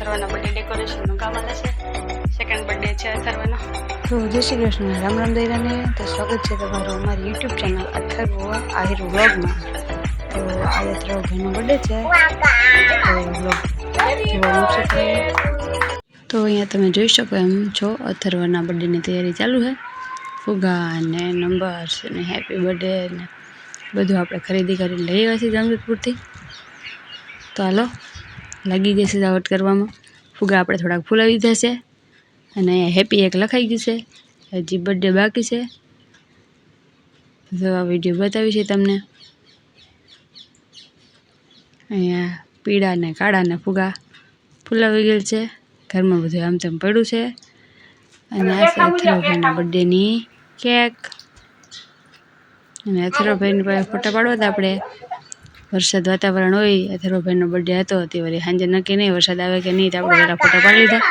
અથર્વના birthday ડેકોરેશનનું કામ હાલે છે. સેકન્ડ બર્થડે છે અથર્વનો. તો જય શ્રી કૃષ્ણ, રામ રામ દૈરાને. તો સ્વાગત છે તમારું અમારી યુટ્યુબ ચેનલ અથર્વ આહિર વ્લોગમાં. તો આજે અથર્વભાઈનો બર્થડે છે તો અહીંયા તમે જોઈ શકો એમ છો અથર્વના બર્થડેની તૈયારી ચાલુ છે. ફુગા અને નંબર્સ અને હેપી બર્થડે ને બધું આપણે ખરીદી કરીને લઈ આવ્યા છીએ જામજોધપુરથી. તો હાલો લાગી જશે સજાવટ કરવામાં. ફુગા આપણે થોડાક ફૂલાવી દીધા છે અને હેપી એક લખાઈ ગયું છે. હજી બર્થડે બાકી છે. જો આ વિડીયો બતાવી છે તમને. અહીંયા પીળા ને કાળા ને ફુગા ફૂલાવી ગયેલ છે. ઘરમાં બધું આમ તેમ પડ્યું છે. અને આ છે અથર્વભાઈના બર્થડેની કેક. અને અથર્વભાઈની પાસે ફોટા પાડવા હતા આપણે. વરસાદ વાતાવરણ હોય, અથર્વભાઈનો બર્થડે હતો તે વળી સાંજે નક્કી નહીં વરસાદ આવે કે નહીં, તો આપણે પહેલાં ફોટા પાડી લીધા.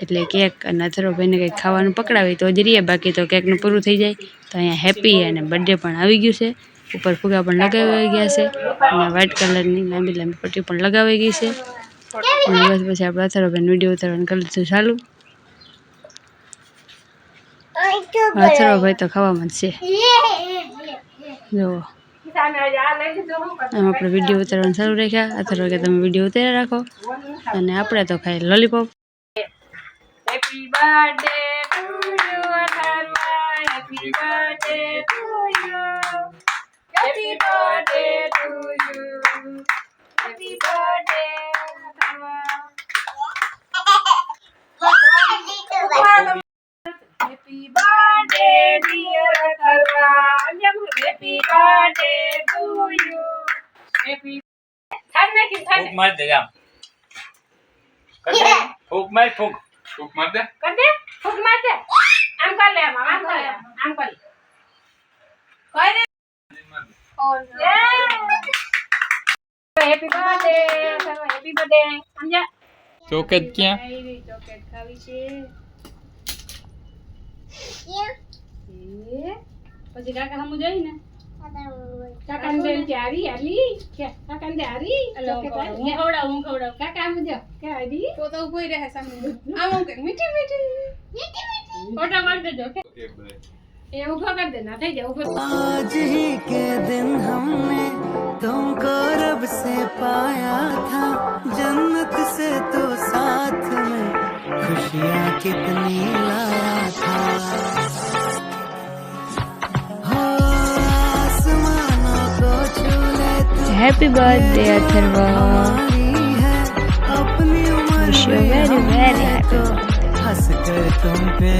એટલે કેક અને અથર્વભાઈને કંઈક ખાવાનું પકડાવી તો જ રહીએ, બાકી તો કેકનું પૂરું થઈ જાય. તો અહીંયા હેપી અને બર્થડે પણ આવી ગયું છે. ઉપર ફુગા પણ લગાવી ગયા છે અને વ્હાઇટ કલરની લાંબી લાંબી પટ્ટી પણ લગાવી ગઈ છે. અને બસ પછી આપણે અથર્વભાઈનો વિડીયો ઉતારવાનું કરી લીધું ચાલુ. અથર્વભાઈ તો ખાવામાં જ છે. જુઓ આમ આપણે વિડીયો ઉતારવાનું ચાલુ રાખ્યા. અથર્વ કે તમે વિડીયો ઉતારી રાખો અને આપણે તો ખાઈ lollipop. Happy birthday to you Atharva, happy birthday to you, happy birthday to you, happy birthday Atharva. Happy birthday dear Atharva, happy birthday to you. Happy फूक मार दे जाम कर दे फूक मार दे फूक मार दे आम कर ले आम कर कोई नहीं happy birthday Atharva, happy birthday समझा. चॉकलेट क्या चॉकलेट खावी છે. પછી કાકા હમુ જોઈ ને કાકા ને કે આરી આલી કે કાકા ને આરી હું ખવડાવ કાકા હમુ જો કે આરી તો ઉભી રહે સામે આમ કે મીઠી ફોટો પાડ દેજો કે એ ઉભો કર દે ના થઈ જાય ઉભો. आज ही के दिन हमने तुमको रब से पाया था, जन्नत से तो साथ में खुशियाँ कितनी लाया था. हो आसमानों को छू ले तू, हैप्पी बर्थडे अथर्व, अपनी उम्र wish you very very happy. हंस कर तुम पे